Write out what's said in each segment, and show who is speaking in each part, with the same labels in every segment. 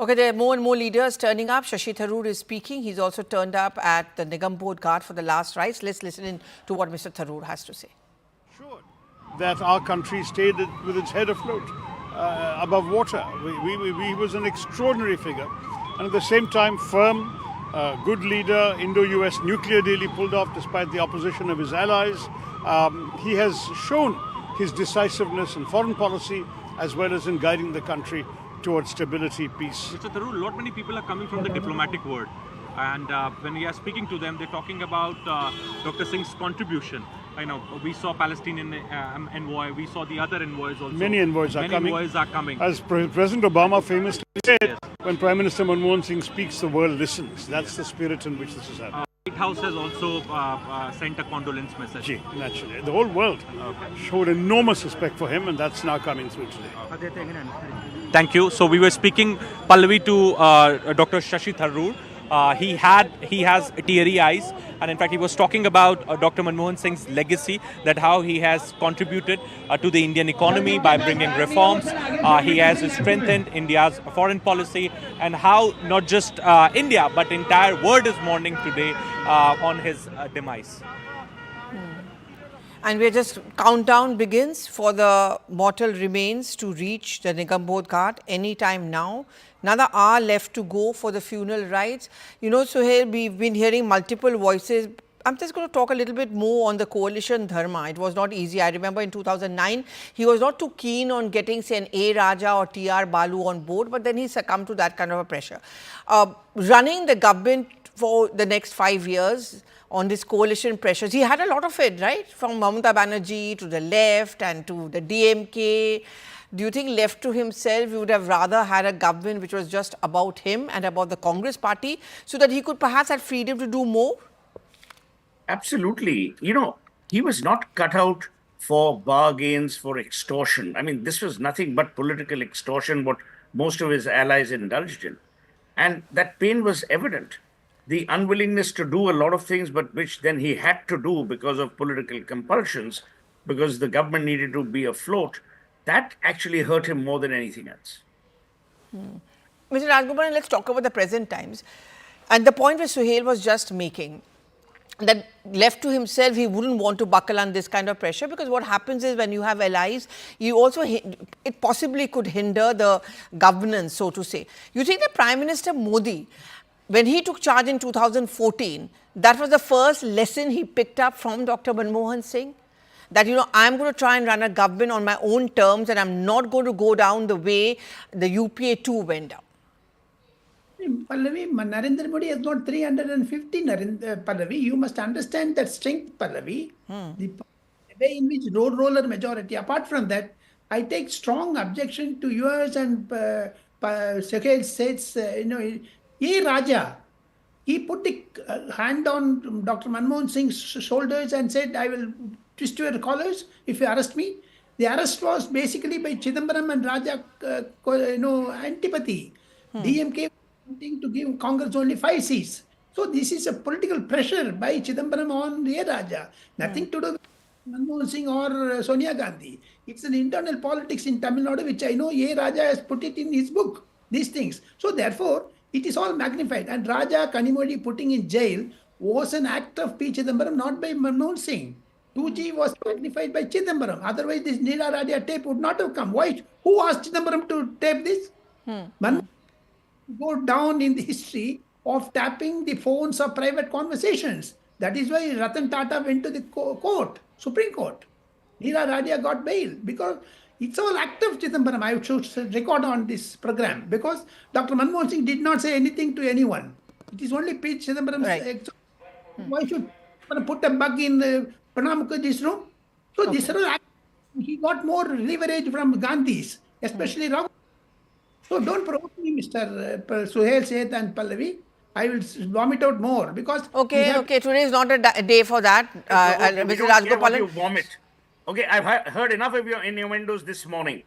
Speaker 1: Okay, there are more and more leaders turning up. Shashi Tharoor is speaking. He's also turned up at the Nigam Board Ghat for the last rites. Let's listen in to what Mr. Tharoor has to say.
Speaker 2: Sure, that our country stayed with its head afloat, above water. He was an extraordinary figure, and at the same time, firm, good leader. Indo-US nuclear deal he pulled off despite the opposition of his allies. He has shown his decisiveness in foreign policy as well as in guiding the country towards stability, peace.
Speaker 3: Mr. Tharoor, lot many people are coming from the diplomatic world, and when we are speaking to them, they're talking about Dr. Singh's contribution. I know we saw Palestinian envoy, we saw the other envoys also.
Speaker 2: Many envoys are coming.
Speaker 3: Many envoys are coming.
Speaker 2: As President Obama famously said, when Prime Minister Mourning Singh speaks, the world listens. That's the spirit in which this is happening.
Speaker 3: White House has also sent a condolence message.
Speaker 2: Naturally. The whole world showed enormous respect for him, and that's now coming through today.
Speaker 3: Thank you. So we were speaking, Pallavi, to Dr. Shashi Tharoor. He has teary eyes, and in fact he was talking about Dr. Manmohan Singh's legacy, that how he has contributed to the Indian economy by bringing reforms. He has strengthened India's foreign policy, and how not just India but entire world is mourning today on his demise.
Speaker 1: And we're just, countdown begins for the mortal remains to reach the Nigam Board Ghat anytime now. Another hour left to go for the funeral rites. You know, Suhail, we've been hearing multiple voices. I'm just going to talk a little bit more on the coalition dharma. It was not easy. I remember in 2009, he was not too keen on getting, say, an A. Raja or T.R. Balu on board, but then he succumbed to that kind of a pressure. Running the government for the next 5 years on this coalition pressures, he had a lot of it, right? From Mamata Banerjee to the left and to the DMK. Do you think left to himself, he would have rather had a government which was just about him and about the Congress party, so that he could perhaps have freedom to do more?
Speaker 4: Absolutely. You know, he was not cut out for bargains, for extortion. I mean, this was nothing but political extortion, what most of his allies indulged in. And that pain was evident. The unwillingness to do a lot of things, but which then he had to do because of political compulsions, because the government needed to be afloat, that actually hurt him more than anything else.
Speaker 1: Mr. Rajgopalan, let's talk about the present times. And the point which Suhail was just making, that left to himself, he wouldn't want to buckle on this kind of pressure, because what happens is when you have allies, you also, it possibly could hinder the governance, so to say. You think that Prime Minister Modi, when he took charge in 2014, that was the first lesson he picked up from Dr. Manmohan Singh? That, you know, I'm going to try and run a government on my own terms, and I'm not going to go down the way the UPA 2 went down.
Speaker 5: Pallavi, Narendra Modi has got 350, Pallavi. You must understand that strength, Pallavi. The way in which road roller majority. Apart from that, I take strong objection to yours and Suhail says, you know, A. Raja, he put the hand on Dr. Manmohan Singh's shoulders and said, I will twist your collars if you arrest me. The arrest was basically by Chidambaram and Raja, antipathy. DMK wanting to give Congress only 5 seats. So this is a political pressure by Chidambaram on A. Raja. Nothing to do with Manmohan Singh or Sonia Gandhi. It's an internal politics in Tamil Nadu, which I know A. Raja has put it in his book, these things. So therefore, it is all magnified. And Raja Kanimodi putting in jail was an act of P. Chidambaram, not by Manmohan Singh. 2G was magnified by Chidambaram. Otherwise, this Neera Radia tape would not have come. Why? Who asked Chidambaram to tape this? Manmohan go down in the history of tapping the phones of private conversations. That is why Ratan Tata went to the court, Supreme Court. Neera Radia got bail because it's all act of Chidambaram. I should record on this program because Dr. Manmohan Singh did not say anything to anyone. It is only P. Chidambaram's. Right. Why should put a bug in Pranab Mukherjee's room? So this act, he got more leverage from Gandhis, especially Rahul. So don't provoke me, Mr. Suhail, Seth and Pallavi. I will vomit out more because...
Speaker 1: Okay, today is not a day for that.
Speaker 4: Mr. Rajgopalan. You vomit. Okay, I've heard enough of your innuendos this morning.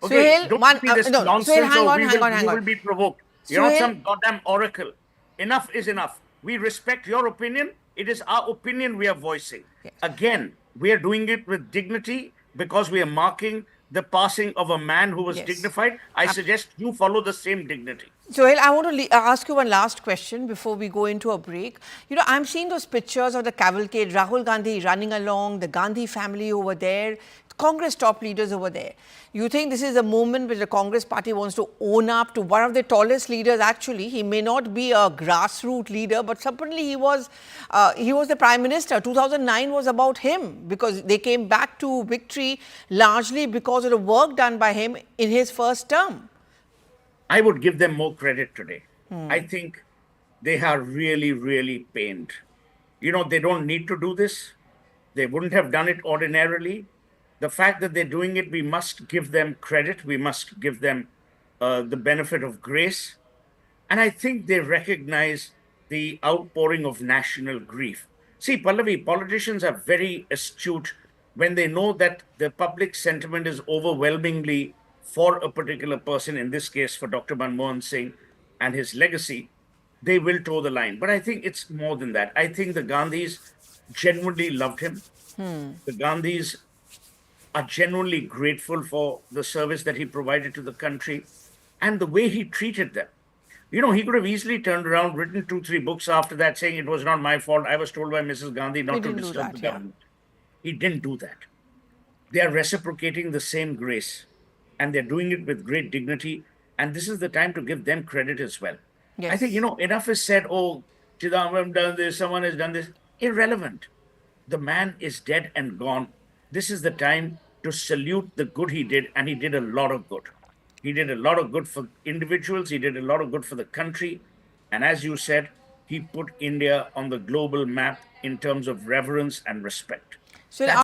Speaker 4: Okay,
Speaker 1: Suhail,
Speaker 4: don't be this nonsense,
Speaker 1: hang
Speaker 4: you
Speaker 1: on.
Speaker 4: will be provoked. You're not some goddamn oracle. Enough is enough. We respect your opinion. It is our opinion we are voicing. Yes. Again, we are doing it with dignity because we are marking the passing of a man who was
Speaker 1: Yes.
Speaker 4: dignified, I suggest you follow the same dignity.
Speaker 1: Sohail, I want to ask you one last question before we go into a break. You know, I'm seeing those pictures of the cavalcade, Rahul Gandhi running along, the Gandhi family over there, Congress top leaders over there. You think this is a moment where the Congress party wants to own up to one of the tallest leaders? Actually, he may not be a grassroots leader, but certainly he was the prime minister. 2009 was about him because they came back to victory largely because of the work done by him in his first term.
Speaker 4: I would give them more credit today. I think they are really, really pained. You know, they don't need to do this. They wouldn't have done it ordinarily. The fact that they're doing it, we must give them credit. We must give them the benefit of grace. And I think they recognize the outpouring of national grief. See, Pallavi, politicians are very astute when they know that the public sentiment is overwhelmingly for a particular person, in this case for Dr. Manmohan Singh and his legacy, they will toe the line. But I think it's more than that. I think the Gandhis genuinely loved him. The Gandhis are genuinely grateful for the service that he provided to the country and the way he treated them. You know, he could have easily turned around, written 2, 3 books after that saying it was not my fault. I was told by Mrs. Gandhi not to disturb the government. He didn't do that. They are reciprocating the same grace and they're doing it with great dignity. And this is the time to give them credit as well.
Speaker 1: Yes.
Speaker 4: I think, you know, enough is said, oh, Chidambaram done this, someone has done this. Irrelevant. The man is dead and gone. This is the time to salute the good he did, and he did a lot of good. He did a lot of good for individuals, he did a lot of good for the country. And as you said, he put India on the global map in terms of reverence and respect.
Speaker 1: So